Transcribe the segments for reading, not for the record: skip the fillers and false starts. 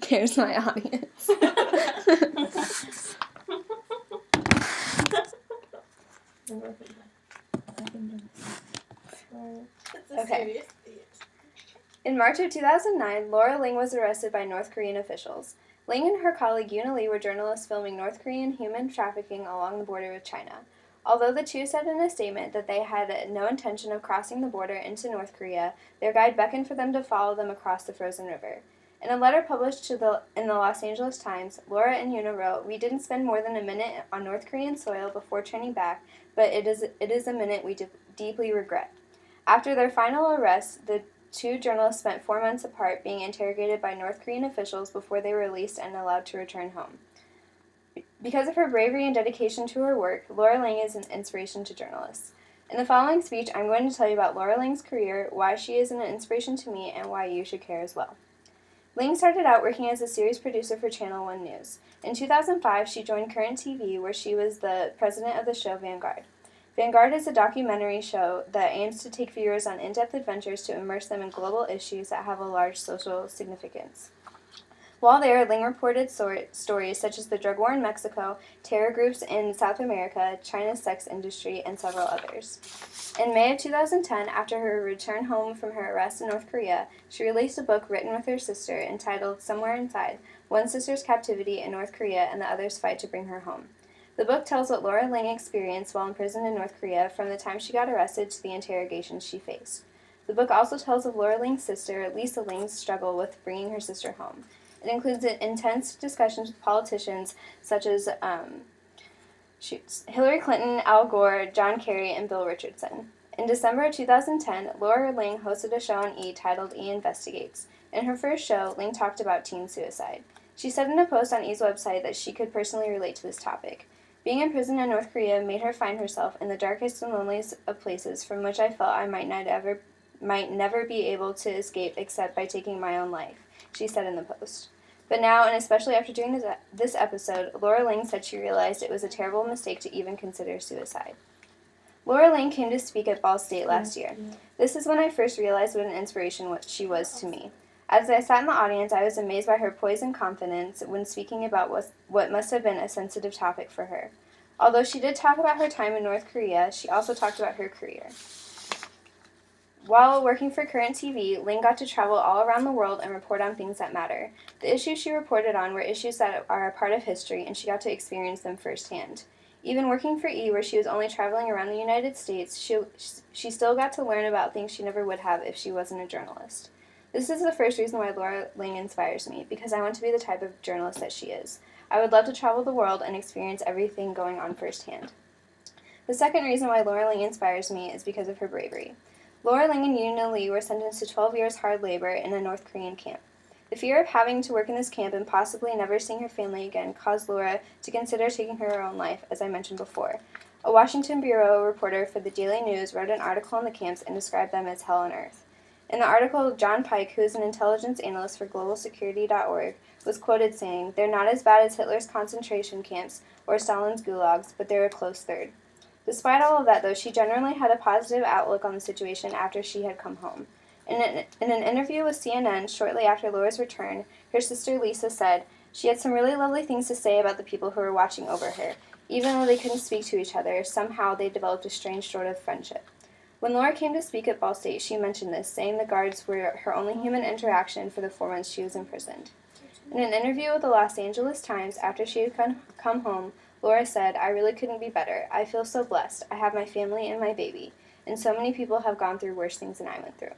cares my audience. Okay. In March of 2009, Laura Ling was arrested by North Korean officials. Ling and her colleague Yoona Lee were journalists filming North Korean human trafficking along the border with China. Although the two said in a statement that they had no intention of crossing the border into North Korea, their guide beckoned for them to follow them across the frozen river. In a letter published in the Los Angeles Times, Laura and Yoona wrote, "We didn't spend more than a minute on North Korean soil before turning back, but it is a minute we deeply regret." After their final arrest, the two journalists spent 4 months apart being interrogated by North Korean officials before they were released and allowed to return home. Because of her bravery and dedication to her work, Laura Ling is an inspiration to journalists. In the following speech, I'm going to tell you about Laura Ling's career, why she is an inspiration to me, and why you should care as well. Ling started out working as a series producer for Channel 1 News. In 2005, she joined Current TV, where she was the president of the show Vanguard. Vanguard is a documentary show that aims to take viewers on in-depth adventures to immerse them in global issues that have a large social significance. While there, Ling reported stories such as the drug war in Mexico, terror groups in South America, China's sex industry, and several others. In May of 2010, after her return home from her arrest in North Korea, she released a book written with her sister entitled Somewhere Inside, One Sister's Captivity in North Korea and the Other's Fight to Bring Her Home. The book tells what Laura Ling experienced while imprisoned in North Korea from the time she got arrested to the interrogations she faced. The book also tells of Laura Ling's sister, Lisa Ling's struggle with bringing her sister home. It includes intense discussions with politicians such as Hillary Clinton, Al Gore, John Kerry, and Bill Richardson. In December of 2010, Laura Ling hosted a show on E! Titled E! Investigates. In her first show, Ling talked about teen suicide. She said in a post on E!'s website that she could personally relate to this topic. Being imprisoned in North Korea made her find herself in the darkest and loneliest of places from which I felt I might never be able to escape except by taking my own life, she said in the post. But now, and especially after doing this episode, Laura Ling said she realized it was a terrible mistake to even consider suicide. Laura Ling came to speak at Ball State last year. This is when I first realized what an inspiration she was to me. As I sat in the audience, I was amazed by her poise and confidence when speaking about what must have been a sensitive topic for her. Although she did talk about her time in North Korea, she also talked about her career. While working for Current TV, Ling got to travel all around the world and report on things that matter. The issues she reported on were issues that are a part of history, and she got to experience them firsthand. Even working for E!, where she was only traveling around the United States, she still got to learn about things she never would have if she wasn't a journalist. This is the first reason why Laura Ling inspires me, because I want to be the type of journalist that she is. I would love to travel the world and experience everything going on firsthand. The second reason why Laura Ling inspires me is because of her bravery. Laura Ling and Yoona Lee were sentenced to 12 years hard labor in a North Korean camp. The fear of having to work in this camp and possibly never seeing her family again caused Laura to consider taking her own life, as I mentioned before. A Washington Bureau reporter for the Daily News wrote an article on the camps and described them as hell on earth. In the article, John Pike, who is an intelligence analyst for globalsecurity.org, was quoted saying, "They're not as bad as Hitler's concentration camps or Stalin's gulags, but they're a close third." Despite all of that, though, she generally had a positive outlook on the situation after she had come home. In an interview with CNN shortly after Laura's return, her sister Lisa said, "She had some really lovely things to say about the people who were watching over her. Even though they couldn't speak to each other, somehow they developed a strange sort of friendship." When Laura came to speak at Ball State, she mentioned this, saying the guards were her only human interaction for the 4 months she was imprisoned. In an interview with the Los Angeles Times after she had come home, Laura said, "I really couldn't be better. I feel so blessed. I have my family and my baby. And so many people have gone through worse things than I went through."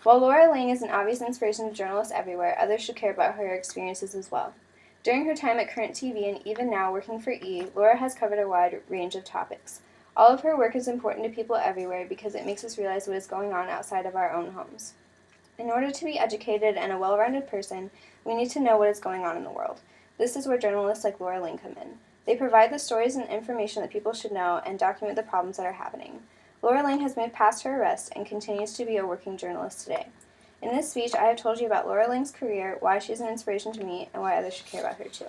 While Laura Ling is an obvious inspiration to journalists everywhere, others should care about her experiences as well. During her time at Current TV and even now working for E!, Laura has covered a wide range of topics. All of her work is important to people everywhere because it makes us realize what is going on outside of our own homes. In order to be educated and a well-rounded person, we need to know what is going on in the world. This is where journalists like Laura Ling come in. They provide the stories and information that people should know and document the problems that are happening. Laura Ling has moved past her arrest and continues to be a working journalist today. In this speech, I have told you about Laura Ling's career, why she is an inspiration to me, and why others should care about her too.